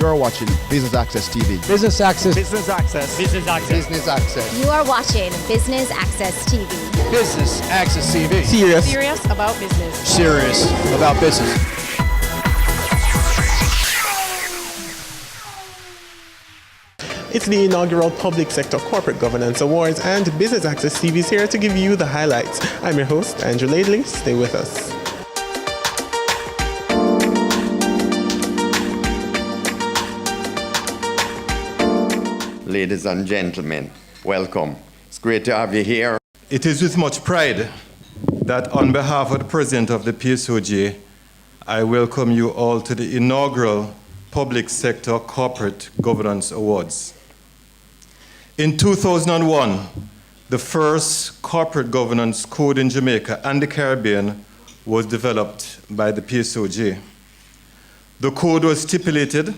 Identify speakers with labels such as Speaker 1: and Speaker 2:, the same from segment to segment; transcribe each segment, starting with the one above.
Speaker 1: You're watching Business Access TV.
Speaker 2: Business Access.
Speaker 3: Business Access.
Speaker 4: Business Access.
Speaker 1: Business Access.
Speaker 5: You are watching Business Access TV.
Speaker 2: Business Access TV.
Speaker 4: Serious about business.
Speaker 2: Serious about business.
Speaker 6: It's the inaugural Public Sector Corporate Governance Awards, and Business Access TV is here to give you the highlights. I'm your host, Andrew Laidley. Stay with us.
Speaker 7: Ladies and gentlemen, welcome. It's great to have you here.
Speaker 8: It is with much pride that on behalf of the President of the PSOJ, I welcome you all to the inaugural Public Sector Corporate Governance Awards. In 2001, the first corporate governance code in Jamaica and the Caribbean was developed by the PSOJ. The code was stipulated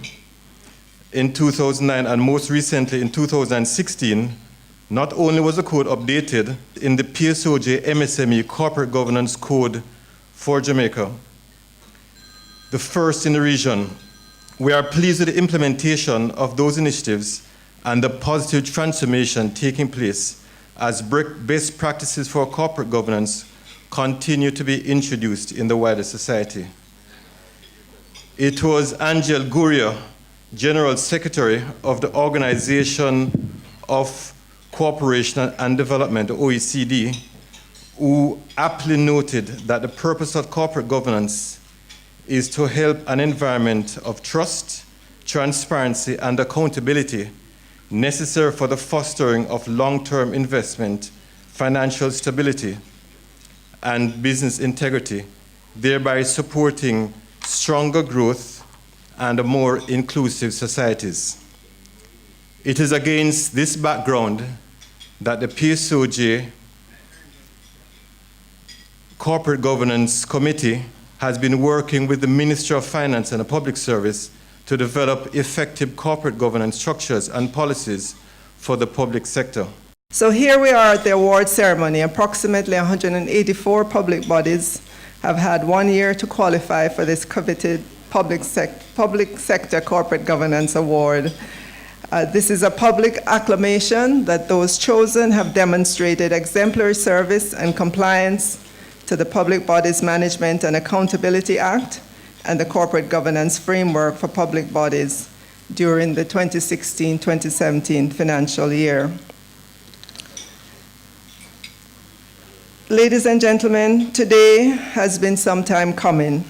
Speaker 8: in 2009 and most recently in 2016. Not only was the code updated in the PSOJ MSME Corporate Governance Code for Jamaica, the first in the region, we are pleased with the implementation of those initiatives and the positive transformation taking place as best practices for corporate governance continue to be introduced in the wider society. It was Angel Guria, General Secretary of the Organization of Cooperation and Development, OECD, who aptly noted that the purpose of corporate governance is to help an environment of trust, transparency, and accountability necessary for the fostering of long-term investment, financial stability, and business integrity, thereby supporting stronger growth and more inclusive societies. It is against this background that the PSOJ Corporate Governance Committee has been working with the Ministry of Finance and the Public Service to develop effective corporate governance structures and policies for the public sector.
Speaker 9: So here we are at the award ceremony. Approximately 184 public bodies have had 1 year to qualify for this coveted Public Sector Corporate Governance Award. This is a public acclamation that those chosen have demonstrated exemplary service and compliance to the Public Bodies Management and Accountability Act and the Corporate Governance Framework for Public Bodies during the 2016-2017 financial year. Ladies and gentlemen, today has been some time coming.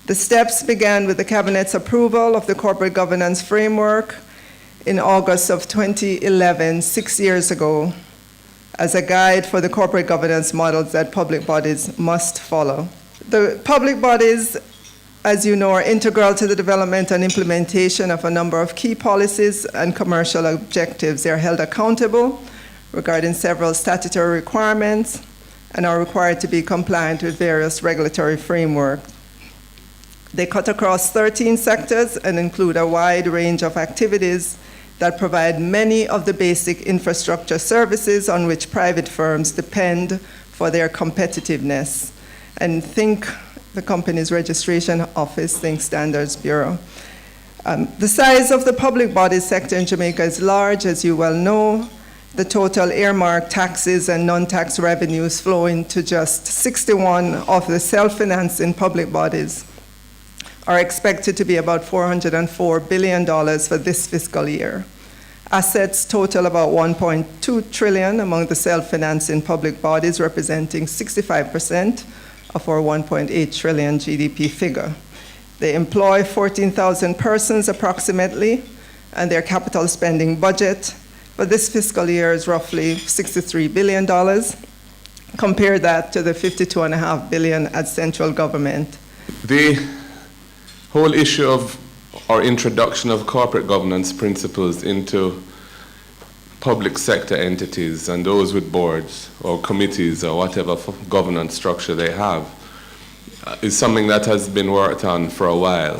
Speaker 9: The steps began with the Cabinet's approval of the Corporate Governance Framework in August of 2011, 6 years ago, as a guide for the corporate governance models that public bodies must follow. The public bodies, as you know, are integral to the development and implementation of a number of key policies and commercial objectives. They are held accountable regarding several statutory requirements and are required to be compliant with various regulatory frameworks. They cut across 13 sectors and include a wide range of activities that provide many of the basic infrastructure services on which private firms depend for their competitiveness. And think the company's registration office, think Standards Bureau. The size of the public body sector in Jamaica is large, as you well know. The total earmarked taxes and non-tax revenues flow into just 61 of the self-financing public bodies are expected to be about $404 billion for this fiscal year. Assets total about $1.2 trillion among the self-financing public bodies, representing 65% of our $1.8 trillion GDP figure. They employ 14,000 persons approximately, and their capital spending budget for this fiscal year is roughly $63 billion. Compare that to the $52.5 billion at central government.
Speaker 10: The whole issue of our introduction of corporate governance principles into public sector entities and those with boards or committees or whatever governance structure they have is something that has been worked on for a while.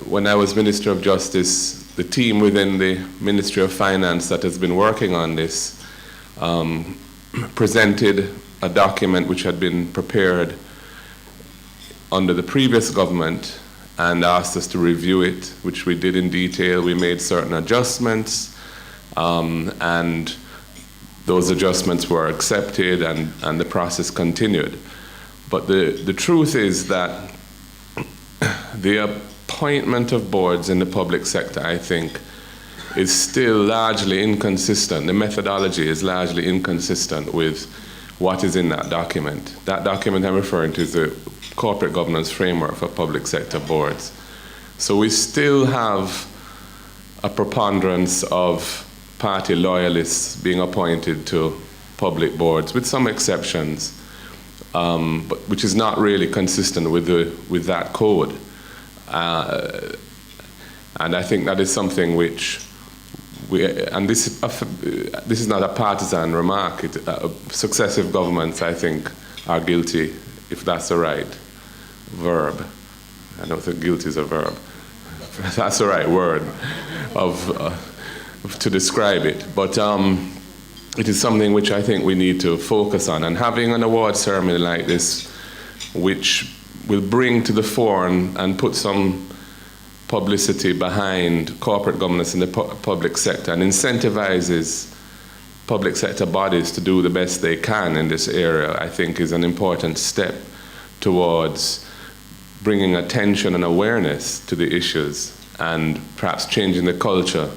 Speaker 10: When I was Minister of Justice, the team within the Ministry of Finance that has been working on this presented a document which had been prepared under the previous government and asked us to review it, which we did in detail. We made certain adjustments, and those adjustments were accepted, and the process continued. But the truth is that the appointment of boards in the public sector, I think, is still largely inconsistent. The methodology is largely inconsistent with what is in that document. That document I'm referring to is the Corporate Governance Framework for Public Sector Boards. So we still have a preponderance of party loyalists being appointed to public boards, with some exceptions, but which is not really consistent with that code. And I think that is something which this is not a partisan remark. Successive governments, I think, are guilty, if that's the right verb. I don't think guilty is a verb. That's the right word to describe it. But it is something which I think we need to focus on. And having an award ceremony like this, which will bring to the fore and put some publicity behind corporate governance in the public sector and incentivizes public sector bodies to do the best they can in this area, I think is an important step towards bringing attention and awareness to the issues and perhaps changing the culture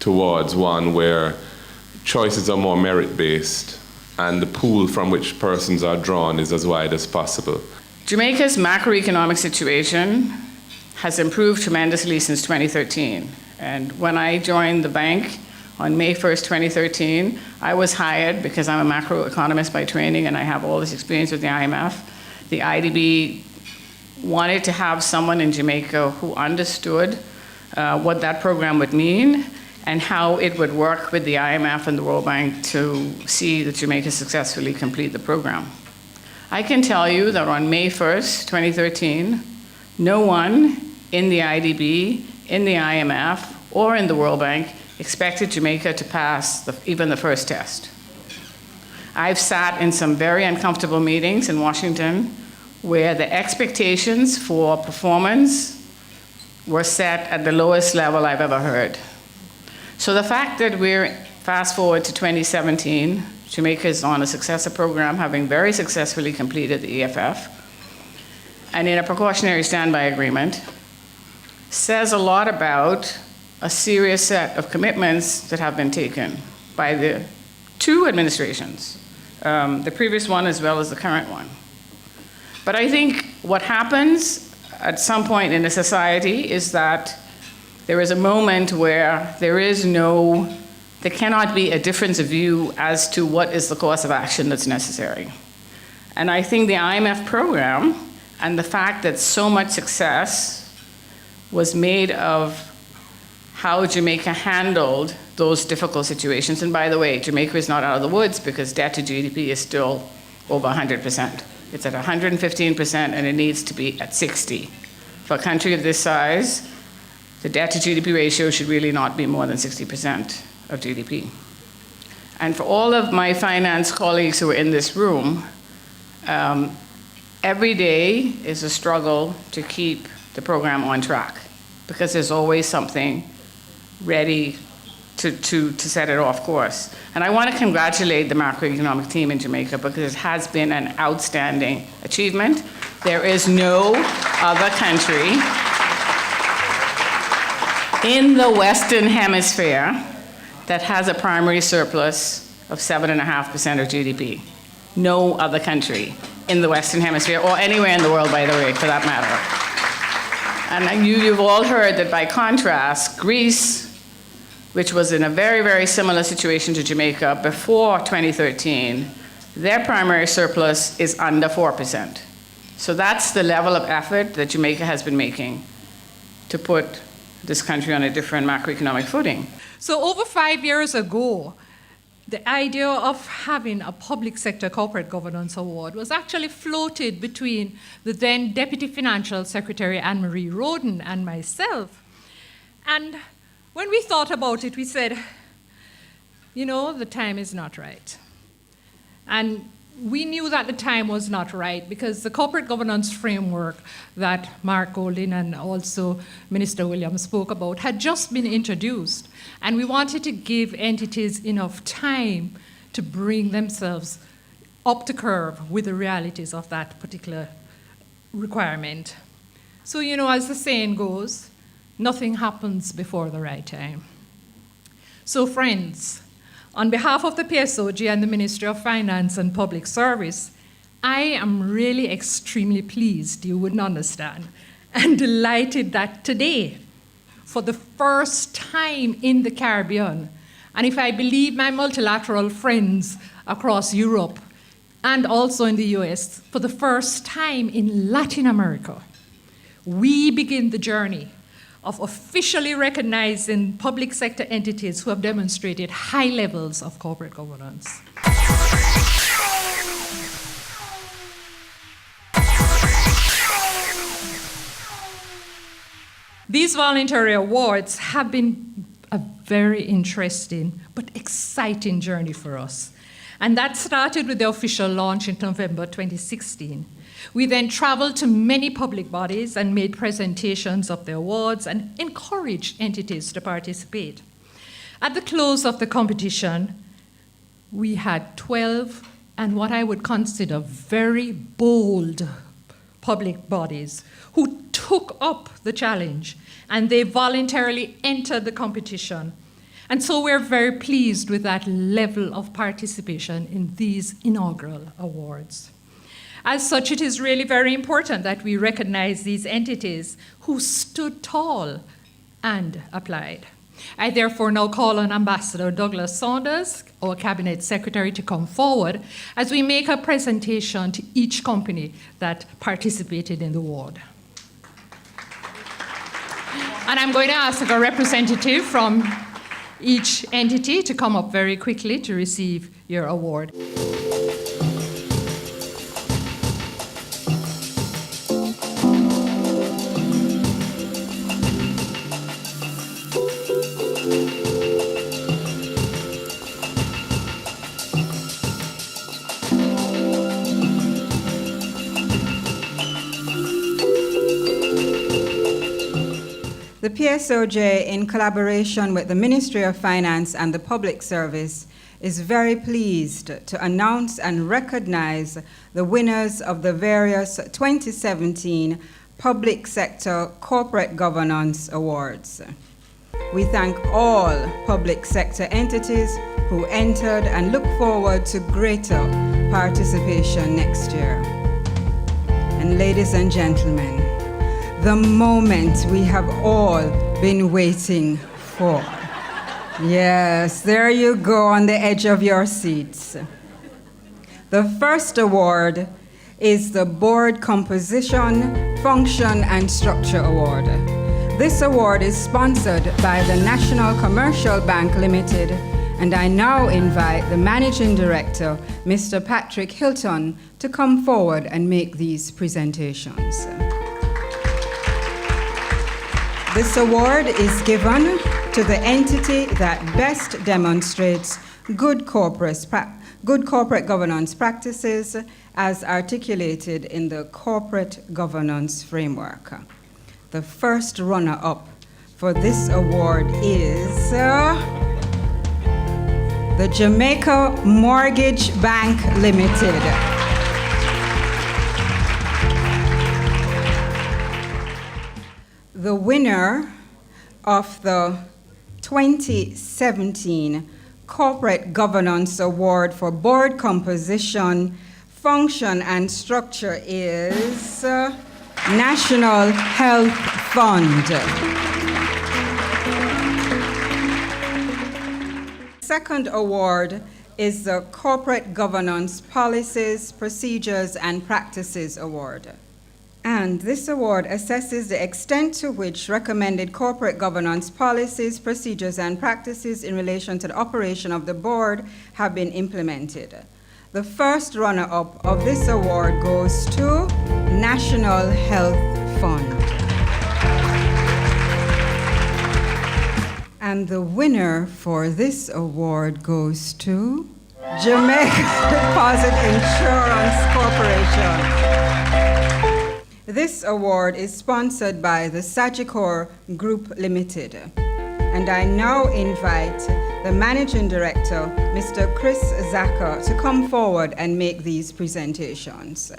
Speaker 10: towards one where choices are more merit-based and the pool from which persons are drawn is as wide as possible.
Speaker 4: Jamaica's macroeconomic situation has improved tremendously since 2013. And when I joined the bank on May 1st, 2013, I was hired because I'm a macroeconomist by training and I have all this experience with the IMF. The IDB wanted to have someone in Jamaica who understood what that program would mean and how it would work with the IMF and the World Bank to see that Jamaica successfully complete the program. I can tell you that on May 1st, 2013, no one in the IDB, in the IMF, or in the World Bank expected Jamaica to pass even the first test. I've sat in some very uncomfortable meetings in Washington where the expectations for performance were set at the lowest level I've ever heard. So the fact that we're fast forward to 2017, Jamaica is on a successor program, having very successfully completed the EFF, and in a precautionary standby agreement, says a lot about a serious set of commitments that have been taken by the two administrations, the previous one as well as the current one. But I think what happens at some point in a society is that there is a moment where there cannot be a difference of view as to what is the course of action that's necessary. And I think the IMF program and the fact that so much success was made of how Jamaica handled those difficult situations. And by the way, Jamaica is not out of the woods because debt to GDP is still over 100%. It's at 115% and it needs to be at 60. For a country of this size, the debt to GDP ratio should really not be more than 60% of GDP. And for all of my finance colleagues who are in this room, every day is a struggle to keep the program on track because there's always something ready to set it off course. And I want to congratulate the macroeconomic team in Jamaica because it has been an outstanding achievement. There is no other country in the Western Hemisphere that has a primary surplus of 7.5% of GDP. No other country in the Western Hemisphere, or anywhere in the world, by the way, for that matter. And you've all heard that by contrast, Greece, which was in a very, very similar situation to Jamaica before 2013, their primary surplus is under 4%. So that's the level of effort that Jamaica has been making to put this country on a different macroeconomic footing.
Speaker 3: So over 5 years ago, the idea of having a public sector corporate governance award was actually floated between the then Deputy Financial Secretary Anne-Marie Roden and myself. And when we thought about it, we said, you know, the time is not right. And we knew that the time was not right because the corporate governance framework that Mark Goldin and also Minister Williams spoke about had just been introduced. And we wanted to give entities enough time to bring themselves up to curve with the realities of that particular requirement. So, as the saying goes, nothing happens before the right time. So, friends, on behalf of the PSOJ and the Ministry of Finance and Public Service, I am really extremely pleased, you wouldn't understand, and delighted that today, for the first time in the Caribbean, and if I believe my multilateral friends across Europe and also in the US, for the first time in Latin America, we begin the journey of officially recognizing public sector entities who have demonstrated high levels of corporate governance. These voluntary awards have been a very interesting but exciting journey for us. And that started with the official launch in November 2016. We then traveled to many public bodies and made presentations of the awards and encouraged entities to participate. At the close of the competition, we had 12 and what I would consider very bold public bodies who took up the challenge and they voluntarily entered the competition. And so we're very pleased with that level of participation in these inaugural awards. As such, it is really very important that we recognize these entities who stood tall and applied. I therefore now call on Ambassador Douglas Saunders, our Cabinet Secretary, to come forward as we make a presentation to each company that participated in the award. And I'm going to ask a representative from each entity to come up very quickly to receive your award.
Speaker 11: The PSOJ, in collaboration with the Ministry of Finance and the Public Service, is very pleased to announce and recognize the winners of the various 2017 Public Sector Corporate Governance Awards. We thank all public sector entities who entered and look forward to greater participation next year. And ladies and gentlemen, the moment we have all been waiting for. Yes, there you go on the edge of your seats. The first award is the Board Composition, Function and Structure Award. This award is sponsored by the National Commercial Bank Limited, and I now invite the Managing Director, Mr. Patrick Hilton, to come forward and make these presentations. This award is given to the entity that best demonstrates good corporate governance practices as articulated in the Corporate Governance Framework. The first runner-up for this award is the Jamaica Mortgage Bank Limited. The winner of the 2017 Corporate Governance Award for Board Composition, Function and Structure is National Health Fund. Second award is the Corporate Governance Policies, Procedures and Practices Award. And this award assesses the extent to which recommended corporate governance policies, procedures, and practices in relation to the operation of the board have been implemented. The first runner-up of this award goes to National Health Fund. And the winner for this award goes to Jamaica Deposit Insurance Corporation. This award is sponsored by the Sagicor Group Limited. And I now invite the Managing Director, Mr. Chris Zaka, to come forward and make these presentations.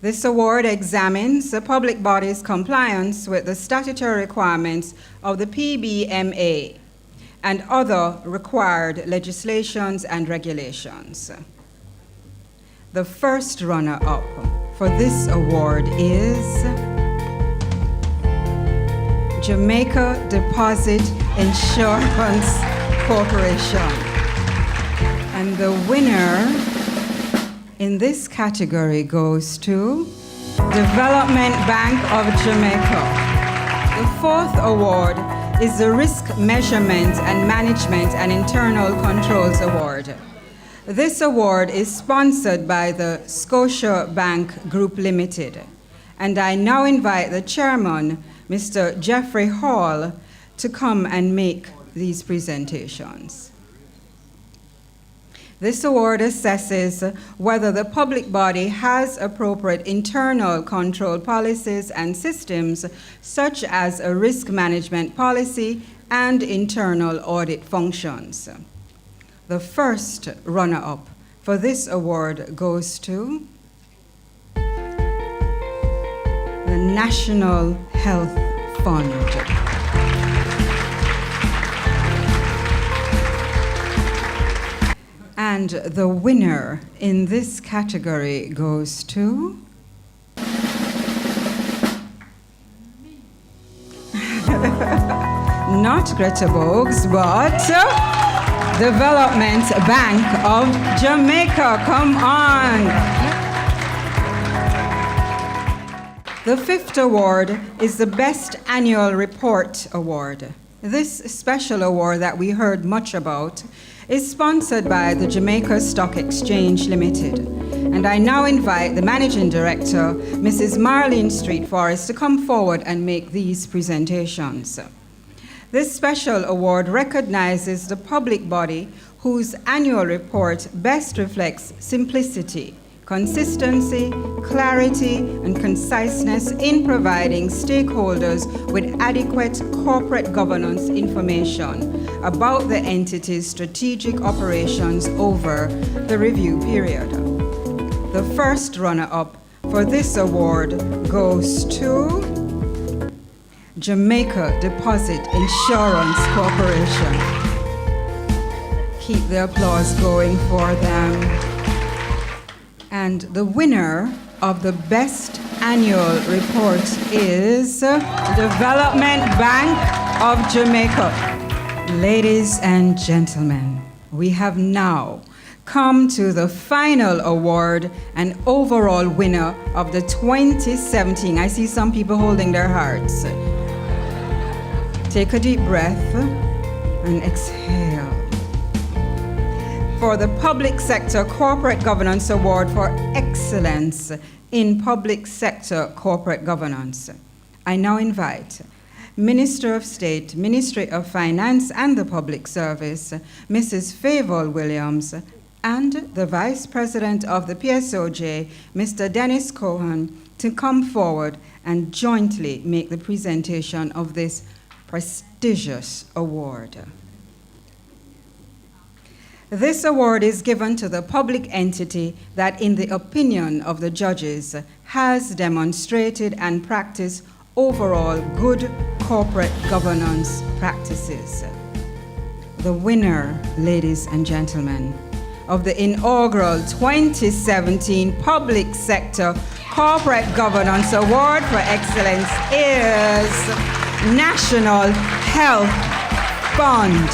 Speaker 11: This award examines the public body's compliance with the statutory requirements of the PBMA and other required legislations and regulations. The first runner-up for this award is Jamaica Deposit Insurance Corporation. And the winner in this category goes to Development Bank of Jamaica. The fourth award is the Risk Measurement and Management and Internal Controls Award. This award is sponsored by the Scotia Bank Group Limited. And I now invite the chairman, Mr. Jeffrey Hall, to come and make these presentations. This award assesses whether the public body has appropriate internal control policies and systems, such as a risk management policy and internal audit functions. The first runner-up for this award goes to the National Health Fund. And the winner in this category goes to not Greta Bogues, but Development Bank of Jamaica. Come on. The fifth award is the Best Annual Report Award. This special award that we heard much about is sponsored by the Jamaica Stock Exchange Limited. And I now invite the Managing Director, Mrs. Marlene Street Forrest, to come forward and make these presentations. This special award recognizes the public body whose annual report best reflects simplicity, consistency, clarity, and conciseness in providing stakeholders with adequate corporate governance information about the entity's strategic operations over the review period. The first runner-up for this award goes to Jamaica Deposit Insurance Corporation. Keep the applause going for them. And the winner of the Best Annual Report is Development Bank of Jamaica. Ladies and gentlemen, we have now come to the final award and overall winner of the 2017. I see some people holding their hearts. Take a deep breath and exhale. For the Public Sector Corporate Governance Award for Excellence in Public Sector Corporate Governance, I now invite Minister of State, Ministry of Finance and the Public Service, Mrs. Favour Williams, and the Vice President of the PSOJ, Mr. Dennis Cohen, to come forward and jointly make the presentation of this prestigious award. This award is given to the public entity that, in the opinion of the judges, has demonstrated and practiced overall good corporate governance practices. The winner, ladies and gentlemen, of the inaugural 2017 Public Sector Corporate Governance Award for Excellence is National Health Fund.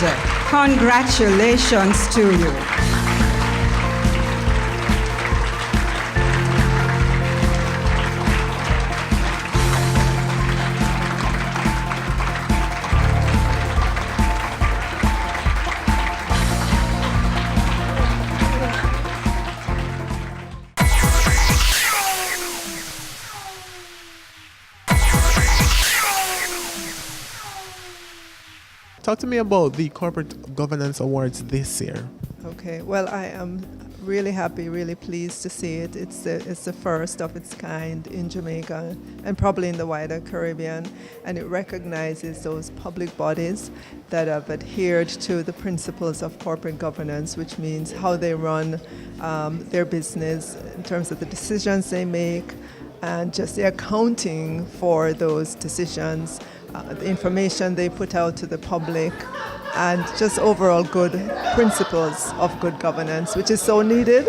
Speaker 11: Congratulations to you.
Speaker 6: Talk to me about the Corporate Governance Awards this year.
Speaker 9: Okay, well, I am really happy, really pleased to see it. It's the first of its kind in Jamaica and probably in the wider Caribbean, and it recognizes those public bodies that have adhered to the principles of corporate governance, which means how they run their business in terms of the decisions they make and just the accounting for those decisions, the information they put out to the public, and just overall good principles of good governance, which is so needed,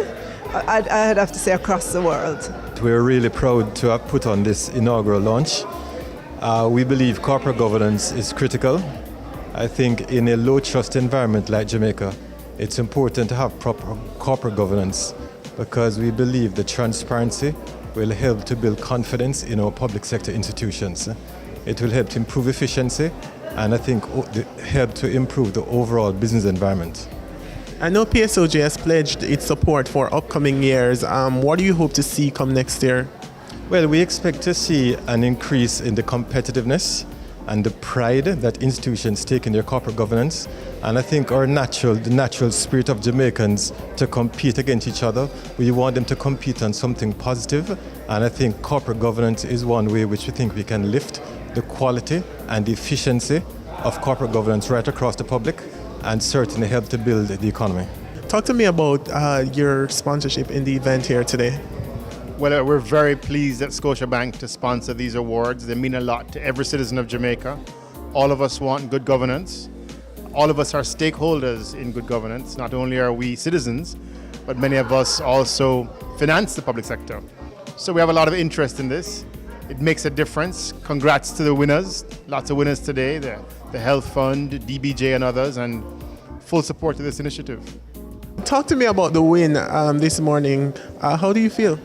Speaker 9: I'd have to say, across the world.
Speaker 8: We're really proud to have put on this inaugural launch. We believe corporate governance is critical. I think in a low-trust environment like Jamaica, it's important to have proper corporate governance because we believe that transparency will help to build confidence in our public sector institutions. It will help to improve efficiency and I think help to improve the overall business environment.
Speaker 6: I know PSOJ has pledged its support for upcoming years. What do you hope to see come next year?
Speaker 8: Well, we expect to see an increase in the competitiveness and the pride that institutions take in their corporate governance. And I think the natural spirit of Jamaicans to compete against each other, we want them to compete on something positive. And I think corporate governance is one way which we think we can lift the quality and the efficiency of corporate governance right across the public and certainly help to build the economy.
Speaker 6: Talk to me about your sponsorship in the event here today.
Speaker 12: Well, we're very pleased at Scotiabank to sponsor these awards. They mean a lot to every citizen of Jamaica. All of us want good governance. All of us are stakeholders in good governance. Not only are we citizens, but many of us also finance the public sector. So we have a lot of interest in this. It makes a difference. Congrats to the winners. Lots of winners today, the Health Fund, DBJ and others, and full support to this initiative.
Speaker 6: Talk to me about the win this morning. How do you feel?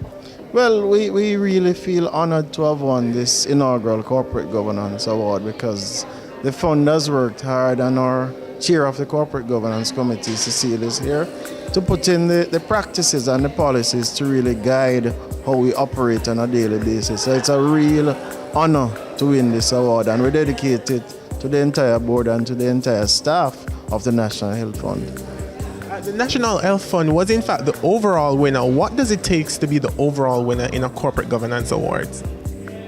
Speaker 13: Well, we really feel honored to have won this inaugural Corporate Governance Award because the funders worked hard and our chair of the Corporate Governance Committee, Cecile, is here to put in the practices and the policies to really guide how we operate on a daily basis. So it's a real honor to win this award, and we dedicate it to the entire board and to the entire staff of the National Health Fund.
Speaker 6: The National Health Fund was in fact the overall winner. What does it take to be the overall winner in a Corporate Governance Awards?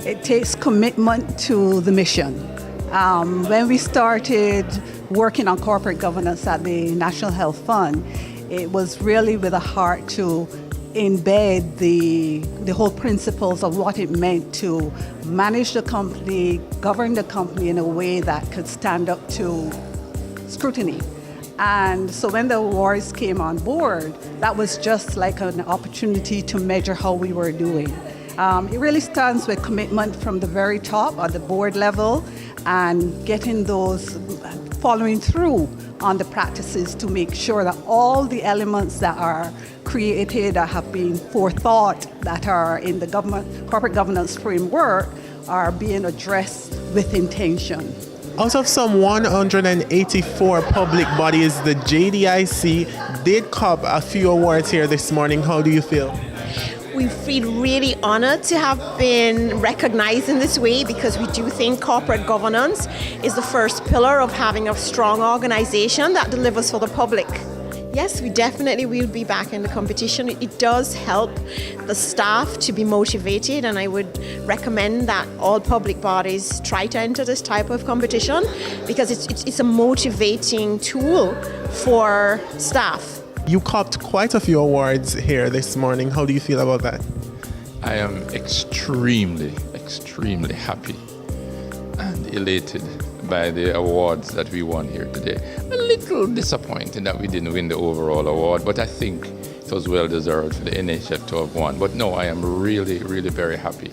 Speaker 14: It takes commitment to the mission. When we started working on corporate governance at the National Health Fund, it was really with a heart to embed the whole principles of what it meant to manage the company, govern the company in a way that could stand up to scrutiny. And so when the awards came on board, that was just like an opportunity to measure how we were doing. It really stands with commitment from the very top at the board level and getting those, following through on the practices to make sure that all the elements that are created, that have been forethought, that are in the corporate governance framework are being addressed with intention.
Speaker 6: Out of some 184 public bodies, the JDIC did cop a few awards here this morning. How do you feel?
Speaker 15: We feel really honored to have been recognized in this way because we do think corporate governance is the first pillar of having a strong organization that delivers for the public. Yes, we definitely will be back in the competition. It does help the staff to be motivated, and I would recommend that all public bodies try to enter this type of competition because it's a motivating tool for staff.
Speaker 6: You copped quite a few awards here this morning. How do you feel about that?
Speaker 16: I am extremely happy and elated by the awards that we won here today. A little disappointing that we didn't win the overall award, but I think it was well deserved for the NHF to have won. But no, I am really very happy.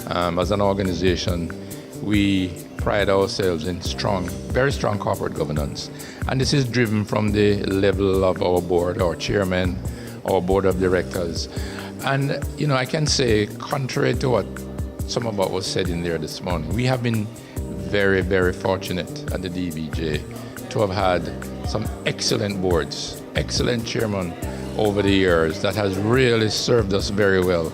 Speaker 16: As an organization, we pride ourselves in very strong corporate governance. And this is driven from the level of our board, our chairman, our board of directors. And, you know, I can say, contrary to what some of what was said in there this morning, we have been very fortunate at the DBJ to have had some excellent boards, excellent chairmen over the years that has really served us very well.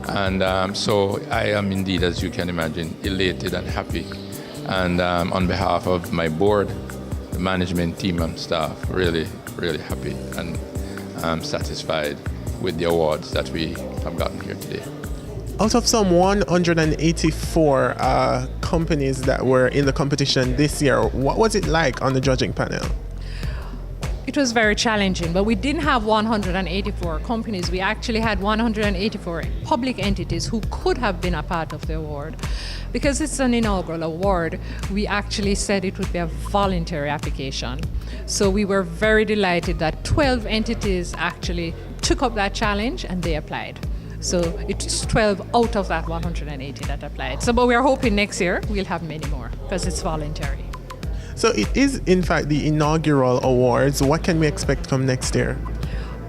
Speaker 16: And so I am indeed, as you can imagine, elated and happy. And on behalf of my board, the management team and staff, really really happy and satisfied with the awards that we have gotten here today.
Speaker 6: Out of some 184 companies that were in the competition this year, what was it like on the judging panel?
Speaker 3: It was very challenging, but we didn't have 184 companies. We actually had 184 public entities who could have been a part of the award. Because it's an inaugural award, we actually said it would be a voluntary application. So we were very delighted that 12 entities actually took up that challenge and they applied. So it's 12 out of that 180 that applied. So, but we're hoping next year we'll have many more because it's voluntary.
Speaker 6: So it is, in fact, the inaugural awards. What can we expect come next year?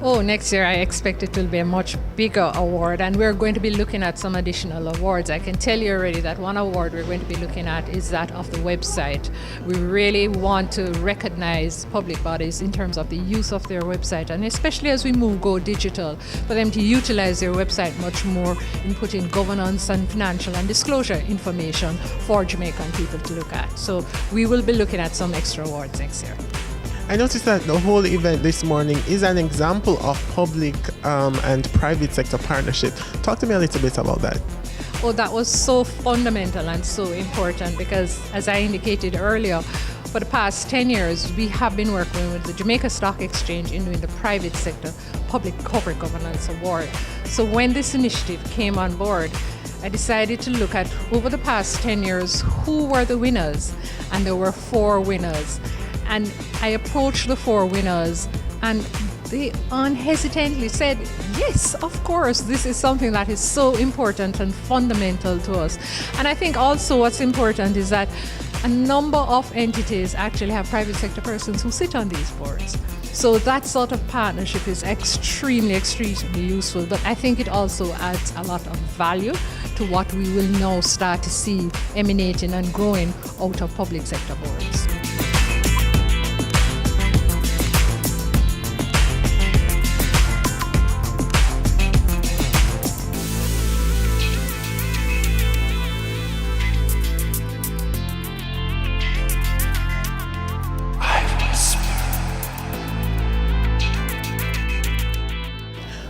Speaker 3: Oh, next year I expect it will be a much bigger award, and we're going to be looking at some additional awards. I can tell you already that one award we're going to be looking at is that of the website. We really want to recognize public bodies in terms of the use of their website, and especially as we go digital, for them to utilize their website much more in putting governance and financial and disclosure information for Jamaican people to look at. So we will be looking at some extra awards next year.
Speaker 6: I noticed that the whole event this morning is an example of public and private sector partnership. Talk to me a little bit about that.
Speaker 3: Oh, that was so fundamental and so important because, as I indicated earlier, for the past 10 years, we have been working with the Jamaica Stock Exchange in doing the private sector Public Corporate Governance Award. So when this initiative came on board, I decided to look at, over the past 10 years, who were the winners, and there were 4 winners. And I approached the 4 winners, and they unhesitantly said, yes, of course, this is something that is so important and fundamental to us. And I think also what's important is that a number of entities actually have private sector persons who sit on these boards. So that sort of partnership is extremely, extremely useful, but I think it also adds a lot of value to what we will now start to see emanating and growing out of public sector boards.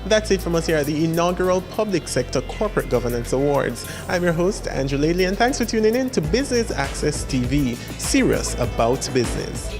Speaker 6: That's it from us here at the inaugural Public Sector Corporate Governance Awards. I'm your host, Andrew Laley, and thanks for tuning in to Business Access TV, serious about business.